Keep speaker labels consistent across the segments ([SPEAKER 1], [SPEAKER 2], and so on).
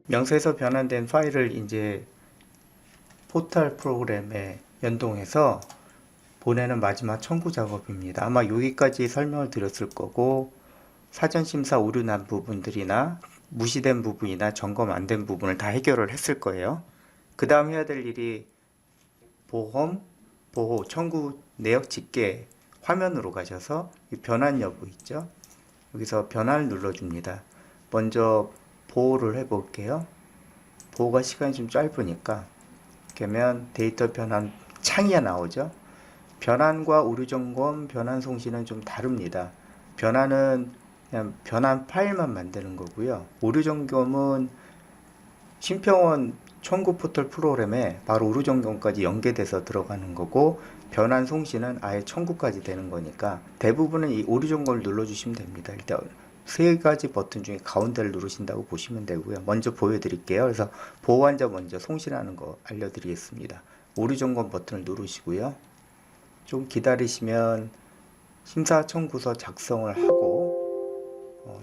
[SPEAKER 1] 명세서 변환된 파일을 이제 포털 프로그램에 연동해서 보내는 마지막 청구 작업입니다. 아마 여기까지 설명을 드렸을 거고, 사전심사 오류 난 부분들이나 무시된 부분이나 점검 안 된 부분을 다 해결을 했을 거예요. 그 다음 해야 될 일이 보험, 보호, 청구 내역 집계 화면으로 가셔서 변환 여부 있죠? 여기서 변환을 눌러줍니다. 먼저 보호를 해볼게요. 보호가 시간이 좀 짧으니까 이렇게 하면 데이터 변환 창이 나오죠. 변환과 오류점검, 변환 송신은 좀 다릅니다. 변환은 그냥 변환 파일만 만드는 거고요. 오류점검은 심평원 청구 포털 프로그램에 바로 오류점검까지 연계돼서 들어가는 거고, 변환 송신은 아예 청구까지 되는 거니까 대부분은 이 오류점검을 눌러주시면 됩니다. 일단 세 가지 버튼 중에 가운데를 누르신다고 보시면 되고요. 먼저 보여드릴게요. 그래서 보호환자 먼저 송신하는 거 알려드리겠습니다. 오류점검 버튼을 누르시고요. 좀 기다리시면 심사 청구서 작성을 하고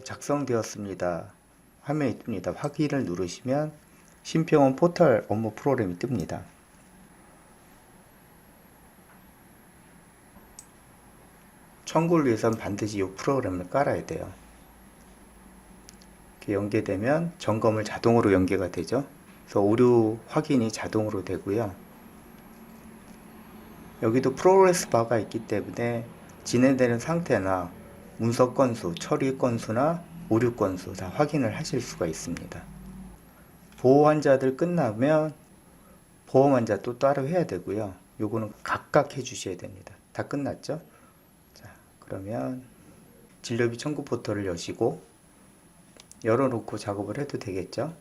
[SPEAKER 1] 작성되었습니다 화면이 뜹니다. 확인을 누르시면 심평원 포털 업무 프로그램이 뜹니다. 청구를 위해서는 반드시 이 프로그램을 깔아야 돼요. 이렇게 연계되면 점검을 자동으로 연계가 되죠. 그래서 오류 확인이 자동으로 되고요. 여기도 프로그레스 바가 있기 때문에 진행되는 상태나 문서 건수, 처리 건수나 오류 건수 다 확인을 하실 수가 있습니다. 보호 환자들 끝나면 보험 환자 또 따로 해야 되고요. 요거는 각각 해 주셔야 됩니다. 다 끝났죠? 자, 그러면 진료비 청구 포털을 여시고 열어놓고 작업을 해도 되겠죠?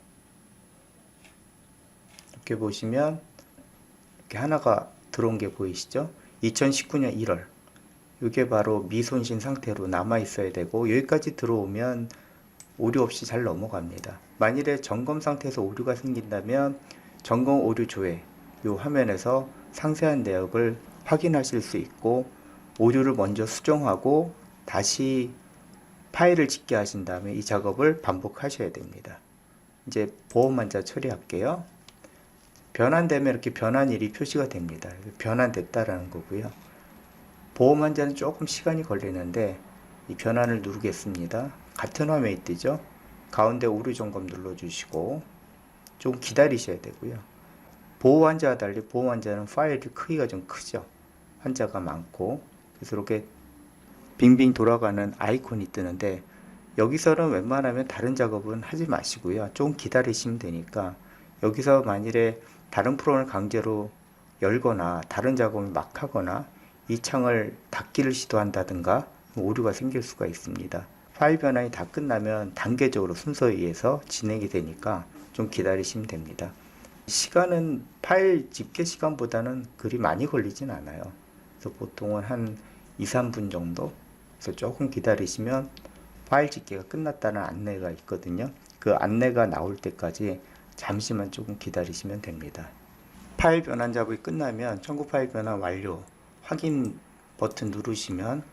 [SPEAKER 1] 이렇게 보시면 이렇게 하나가 들어온 게 보이시죠? 2019년 1월 이게 바로 미손신 상태로 남아 있어야 되고, 여기까지 들어오면 오류 없이 잘 넘어갑니다. 만일에 점검 상태에서 오류가 생긴다면 점검 오류 조회 이 화면에서 상세한 내역을 확인하실 수 있고, 오류를 먼저 수정하고 다시 파일을 집계 하신 다음에 이 작업을 반복하셔야 됩니다. 이제 보험 환자 처리할게요. 변환되면 이렇게 변환일이 표시가 됩니다. 변환됐다라는 거고요. 보험 환자는 조금 시간이 걸리는데 이 변환을 누르겠습니다. 같은 화면이 뜨죠. 가운데 오류 점검 눌러주시고 좀 기다리셔야 되고요. 보호 환자와 달리 보험 환자는 파일이 크기가 좀 크죠. 환자가 많고, 그래서 이렇게 빙빙 돌아가는 아이콘이 뜨는데, 여기서는 웬만하면 다른 작업은 하지 마시고요. 좀 기다리시면 되니까, 여기서 만일에 다른 프로그램을 강제로 열거나 다른 작업을 막 하거나 이 창을 닫기를 시도한다든가 오류가 생길 수가 있습니다. 파일 변환이 다 끝나면 단계적으로 순서에 의해서 진행이 되니까 좀 기다리시면 됩니다. 시간은 파일 집계 시간보다는 그리 많이 걸리진 않아요. 그래서 보통은 한 2, 3분 정도. 그래서 조금 기다리시면 파일 집계가 끝났다는 안내가 있거든요. 그 안내가 나올 때까지 잠시만 조금 기다리시면 됩니다. 파일 변환 작업이 끝나면 청구 파일 변환 완료 확인 버튼 누르시면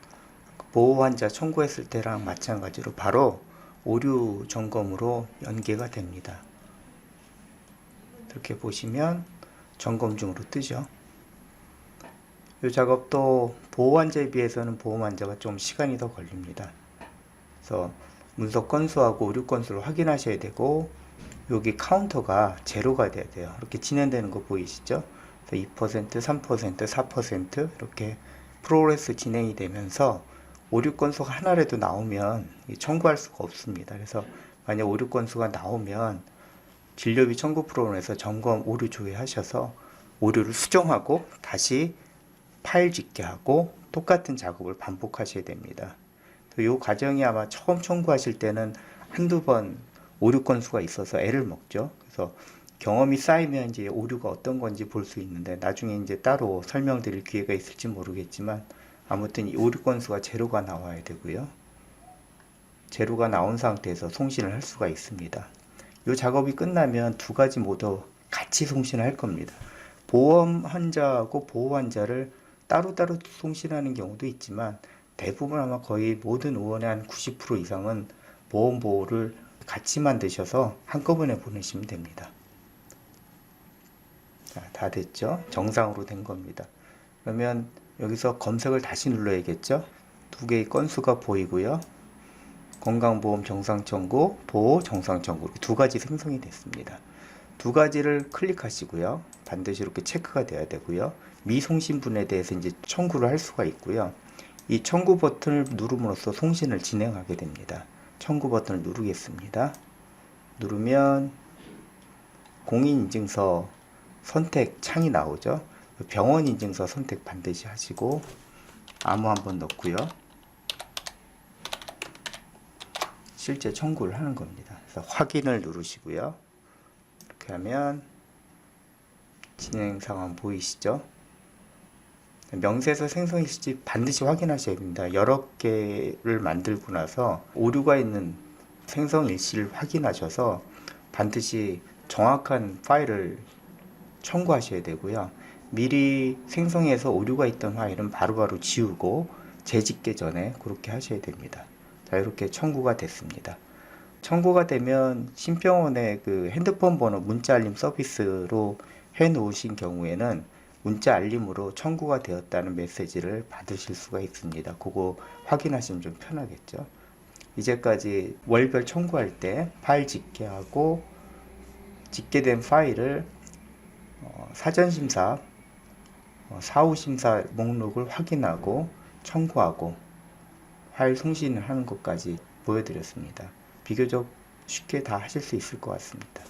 [SPEAKER 1] 보호 환자 청구했을 때랑 마찬가지로 바로 오류 점검으로 연계가 됩니다. 이렇게 보시면 점검 중으로 뜨죠. 이 작업도 보호 환자에 비해서는 보험 환자가 좀 시간이 더 걸립니다. 그래서 문서 건수하고 오류 건수를 확인하셔야 되고, 여기 카운터가 제로가 돼야 돼요. 이렇게 진행되는 거 보이시죠? 2%, 3%, 4% 이렇게 프로그레스 진행이 되면서 오류 건수가 하나라도 나오면 청구할 수가 없습니다. 그래서 만약 오류 건수가 나오면 진료비 청구 프로그램에서 점검 오류 조회하셔서 오류를 수정하고 다시 파일 집계하고 똑같은 작업을 반복하셔야 됩니다. 이 과정이 아마 처음 청구하실 때는 한두 번 오류 건수가 있어서 애를 먹죠. 그래서 경험이 쌓이면 이제 오류가 어떤 건지 볼 수 있는데, 나중에 이제 따로 설명드릴 기회가 있을지 모르겠지만 아무튼 이 오류 건수가 제로가 나와야 되고요. 재료가 나온 상태에서 송신을 할 수가 있습니다. 이 작업이 끝나면 두 가지 모두 같이 송신을 할 겁니다. 보험 환자하고 보호 환자를 따로따로 송신하는 경우도 있지만 대부분 아마 거의 모든 의원의 한 90% 이상은 보험 보호를 같이 만드셔서 한꺼번에 보내시면 됩니다. 자, 다 됐죠? 정상으로 된 겁니다. 그러면 여기서 검색을 다시 눌러야겠죠? 두 개의 건수가 보이고요. 건강보험 정상 청구, 보호 정상 청구 두 가지 생성이 됐습니다. 두 가지를 클릭하시고요. 반드시 이렇게 체크가 돼야 되고요. 미송신분에 대해서 이제 청구를 할 수가 있고요. 이 청구 버튼을 누름으로써 송신을 진행하게 됩니다. 청구 버튼을 누르겠습니다. 누르면 공인인증서 선택 창이 나오죠. 병원 인증서 선택 반드시 하시고 암호 한번 넣고요. 실제 청구를 하는 겁니다. 그래서 확인을 누르시고요. 이렇게 하면 진행 상황 보이시죠? 명세서 생성 일시 반드시 확인하셔야 됩니다. 여러 개를 만들고 나서 오류가 있는 생성 일시를 확인하셔서 반드시 정확한 파일을 청구하셔야 되고요. 미리 생성해서 오류가 있던 파일은 바로바로 지우고 재짓기 전에 그렇게 하셔야 됩니다. 자, 이렇게 청구가 됐습니다. 청구가 되면 신병원의 그 핸드폰 번호 문자 알림 서비스로 해 놓으신 경우에는 문자 알림으로 청구가 되었다는 메시지를 받으실 수가 있습니다. 그거 확인하시면 좀 편하겠죠. 이제까지 월별 청구할 때 파일 집계하고 집계된 파일을 사전심사, 사후심사 목록을 확인하고 청구하고 파일 송신을 하는 것까지 보여드렸습니다. 비교적 쉽게 다 하실 수 있을 것 같습니다.